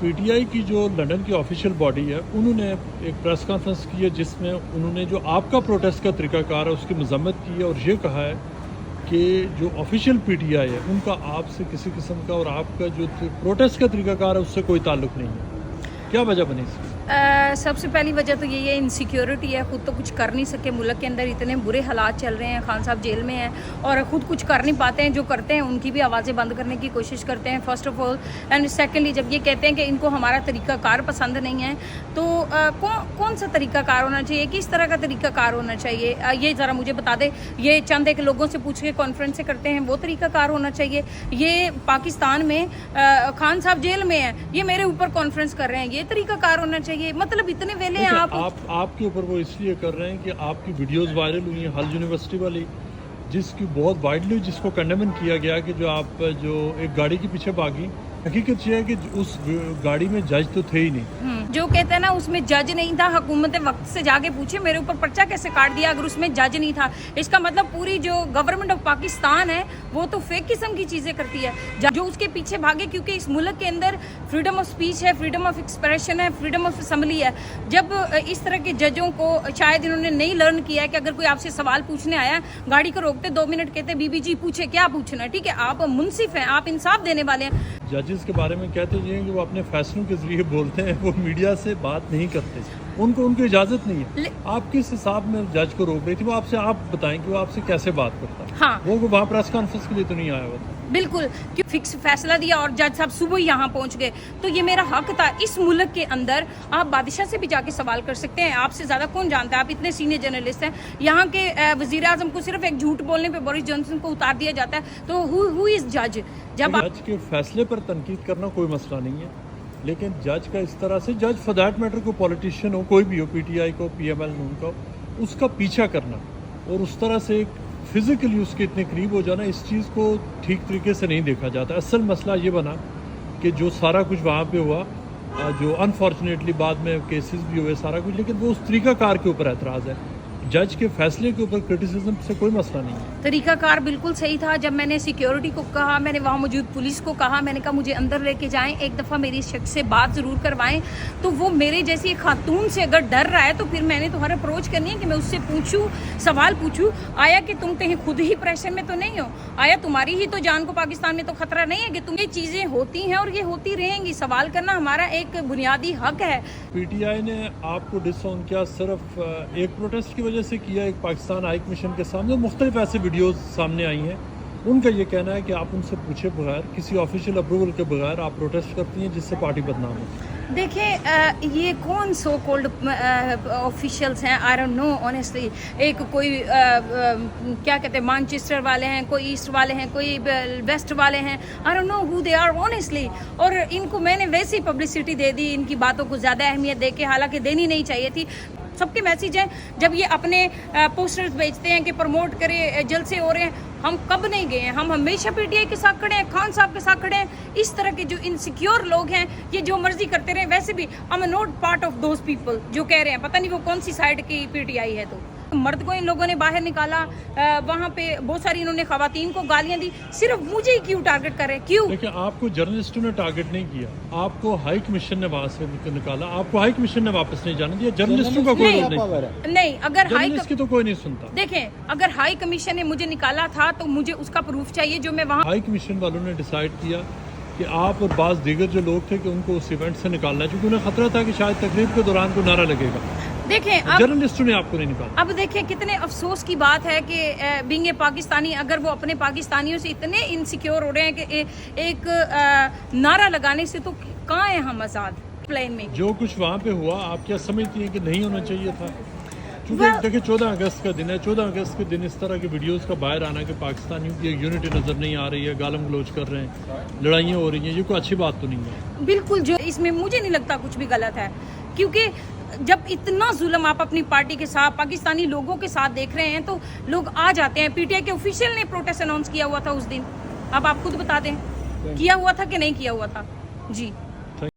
P T I کی جو London کی آفیشیل باڈی ہے انہوں نے ایک پریس کانفرنس کی ہے جس میں انہوں نے جو آپ کا پروٹیسٹ کا طریقہ کار ہے اس کی مذمت کی ہے اور یہ کہا ہے کہ جو آفیشیل پی ٹی آئی ہے ان کا آپ سے کسی قسم کا اور آپ کا جو پروٹیسٹ کا طریقہ کار ہے اس سے کوئی تعلق نہیں ہے. کیا وجہ بنی اس کی؟ سب سے پہلی وجہ تو یہ ہے انسیکیورٹی ہے. خود تو کچھ کر نہیں سکے, ملک کے اندر اتنے برے حالات چل رہے ہیں, خان صاحب جیل میں ہیں اور خود کچھ کر نہیں پاتے ہیں. جو کرتے ہیں ان کی بھی آوازیں بند کرنے کی کوشش کرتے ہیں first of all, and secondly جب یہ کہتے ہیں کہ ان کو ہمارا طریقہ کار پسند نہیں ہے تو کون سا طریقہ کار ہونا چاہیے, کس طرح کا طریقہ کار ہونا چاہیے, یہ ذرا مجھے بتا دیں. یہ چند ایک لوگوں سے پوچھ کے کانفرنسیں کرتے ہیں وہ طریقہ کار ہونا چاہیے؟ یہ پاکستان میں خان صاحب جیل میں ہیں, یہ میرے اوپر کانفرنس کر رہے ہیں, یہ طریقہ کار ہونا چاہیے؟ مطلب اتنے ویلے ہیں آپ کے اوپر وہ اس لیے کر رہے ہیں کہ آپ کی ویڈیوز وائرل ہوئی ہیں ہل یونیورسٹی والی, جس کی بہت وائڈلی جس کو کنڈیمن کیا گیا کہ جو آپ جو ایک گاڑی کے پیچھے بھاگی. حقیقت یہ ہے کہ اس گاڑی میں جج تو تھے ہی نہیں. جو کہتے ہیں نا اس میں جج نہیں تھا, حکومت وقت سے جا کے پوچھے میرے اوپر پرچہ کیسے کاٹ دیا اگر اس میں جج نہیں تھا. اس کا مطلب پوری جو گورنمنٹ آف پاکستان ہے وہ تو فیک قسم کی چیزیں کرتی ہے جو اس کے پیچھے بھاگے, کیونکہ اس ملک کے اندر فریڈم آف سپیچ ہے, فریڈم آف ایکسپریشن ہے, فریڈم آف اسمبلی ہے. جب اس طرح کے ججوں کو شاید انہوں نے نہیں لرن کیا ہے کہ اگر کوئی آپ سے سوال پوچھنے آیا گاڑی کو روکتے 2 منٹ کہتے بی بی جی پوچھے کیا پوچھنا ہے, ٹھیک ہے آپ منصف ہیں, آپ انصاف دینے والے ہیں. ججز کے بارے میں کہتے ہیں کہ وہ اپنے فیصلوں کے ذریعے بولتے ہیں, وہ میڈیا سے بات نہیں کرتے, ان کو اجازت نہیں ہے. آپ کس حساب میں جج کو روک رہی تھی؟ وہ آپ سے آپ بتائیں کہ وہ آپ سے کیسے بات کرتا ہے. ہاں, وہ وہاں پریس کانفرنس کے لیے تو نہیں آیا ہوا تھا. بالکل, کیوں فکس فیصلہ دیا اور جج صاحب صبح یہاں پہنچ گئے تو یہ میرا حق تھا. اس ملک کے اندر آپ بادشاہ سے بھی جا کے سوال کر سکتے ہیں, آپ سے زیادہ کون جانتا ہے, آپ اتنے سینئر جرنلسٹ ہیں. یہاں کے وزیر اعظم کو صرف ایک جھوٹ بولنے پہ بورس جانسن کو اتار دیا جاتا ہے, تو ہو از جج؟ جب جج کے فیصلے پر تنقید کرنا کوئی مسئلہ نہیں ہے, لیکن جج کا اس طرح سے, جج فار دیٹ میٹر کو پولیٹیشین ہو, کوئی بھی ہو, پی ٹی آئی کو, پی ایم ایل نون کا, اس کا پیچھا کرنا اور اس طرح سے فزیکلی اس کے اتنے قریب ہو جانا, اس چیز کو ٹھیک طریقے سے نہیں دیکھا جاتا. اصل مسئلہ یہ بنا کہ جو سارا کچھ وہاں پہ ہوا, جو انفارچونیٹلی بعد میں کیسز بھی ہوئے سارا کچھ, لیکن وہ اس طریقہ کار کے اوپر اعتراض ہے. جج کے فیصلے کے اوپر کرٹیسزم سے کوئی مسئلہ نہیں ہے. طریقہ کار بالکل صحیح تھا. جب میں نے سیکیورٹی کو کہا, میں نے وہاں موجود پولیس کو کہا, میں نے کہا مجھے اندر لے کے جائیں, ایک دفعہ میری شخص سے بات ضرور کروائیں, تو وہ میرے جیسی ایک خاتون سے اگر ڈر رہا ہے تو پھر میں نے تو ہر اپروچ کرنی ہے کہ میں اس سے پوچھوں, سوال پوچھوں, آیا کہ تم کہیں خود ہی پریشر میں تو نہیں ہو, آیا تمہاری ہی تو جان کو پاکستان میں تو خطرہ نہیں ہے کہ تم, یہ چیزیں ہوتی ہیں اور یہ ہوتی رہیں گی. سوال کرنا ہمارا ایک بنیادی حق ہے. پی ٹی آئی نے آپ کو ڈس آن کیا صرف ایک پروٹیسٹ کی وجہ سے کیا, ایک پاکستان ہائی کمیشن کے سامنے مختلف ایسے ویڈیوز سامنے آئی ہیں, ان کا یہ کہنا ہے کہ آپ ان سے پوچھے بغیر, کسی آفیشیل اپروول کے بغیر آپ پروٹیسٹ کرتی ہیں جس سے پارٹی بدنام ہو. دیکھیں یہ کون سو کولڈ آفیشیلس ہیں, آئی ڈونٹ نو آنیسٹلی. ایک کوئی کیا کہتے ہیں مانچسٹر والے ہیں, کوئی ایسٹ والے ہیں, کوئی ویسٹ والے ہیں, I don't know who they are honestly. اور ان کو میں نے ویسے ہی پبلسٹی دے دی, ان کی باتوں کو زیادہ اہمیت دے کے, حالانکہ دینی نہیں چاہیے تھی. سب کے میسیج ہیں جب یہ اپنے پوسٹرز بھیجتے ہیں کہ پروموٹ کرے, جلسے ہو رہے ہیں, ہم کب نہیں گئے ہیں, ہم ہمیشہ پی ٹی آئی کے ساتھ کھڑے ہیں, خان صاحب کے ساتھ کھڑے ہیں. اس طرح کے جو انسیکیور لوگ ہیں یہ جو مرضی کرتے رہے. ویسے بھی I'm not part of those people جو کہہ رہے ہیں پتہ نہیں وہ کون سی سائڈ کی پی ٹی آئی ہے. تو مرد کو ان لوگوں نے باہر نکالا, وہاں پہ بہت ساری انہوں نے خواتین کو گالیاں دی, صرف مجھے ہی کیوں ٹارگٹ کرے, کیوں؟ لیکن آپ کو جرنلسٹوں نے ٹارگٹ نہیں کیا, آپ کو ہائی کمیشن نے وہاں سے نکالا, آپ کو ہائی کمیشن نے واپس نہیں جانے دیا. جرنلسٹوں کا کوئی رول نہیں. اگر جرنلسٹ کی تو کوئی نہیں سنتا. دیکھیں اگر ہائی کمیشن نے مجھے نکالا تھا تو مجھے اس کا پروف چاہیے جو میں وہاں. ہائی کمیشن والوں نے ڈیسائیڈ کیا کہ آپ اور بعض دیگر جو لوگ تھے کہ ان کو اس ایونٹ سے نکالنا ہے, کیونکہ انہیں خطرہ تھا کہ شاید تقریب کے دوران کوئی نعرہ لگے گا. دیکھیں جرنلسٹوں نے آپ کو نہیں نکالا. اب دیکھیں کتنے افسوس کی بات ہے کہ بینگ اے پاکستانی, اگر وہ اپنے پاکستانیوں سے اتنے انسیکیور ہو رہے ہیں کہ ایک نعرہ لگانے سے, تو کہاں ہیں ہم آزاد پلین میں؟ جو کچھ وہاں پہ ہوا آپ کیا سمجھتی ہیں کہ نہیں ہونا چاہیے تھا؟ کیونکہ دیکھیں 14 اگست کا دن ہے, 14 اگست کے دن اس طرح کے ویڈیوز کا باہر آنا کہ پاکستانیوں کی ایک یونٹی نظر نہیں آ رہی ہے, گالم گلوچ کر رہے ہیں, لڑائیاں ہو رہی ہیں, یہ کوئی اچھی بات تو نہیں ہے. بالکل, جو اس میں مجھے نہیں لگتا کچھ بھی غلط ہے, کیونکہ جب اتنا ظلم آپ اپنی پارٹی کے ساتھ, پاکستانی لوگوں کے ساتھ دیکھ رہے ہیں تو لوگ آ جاتے ہیں. پی ٹی آئی کے آفیشیل نے پروٹیسٹ اناؤنس کیا ہوا تھا اس دن, اب آپ خود بتا دیں کیا ہوا تھا کہ نہیں کیا ہوا تھا. جی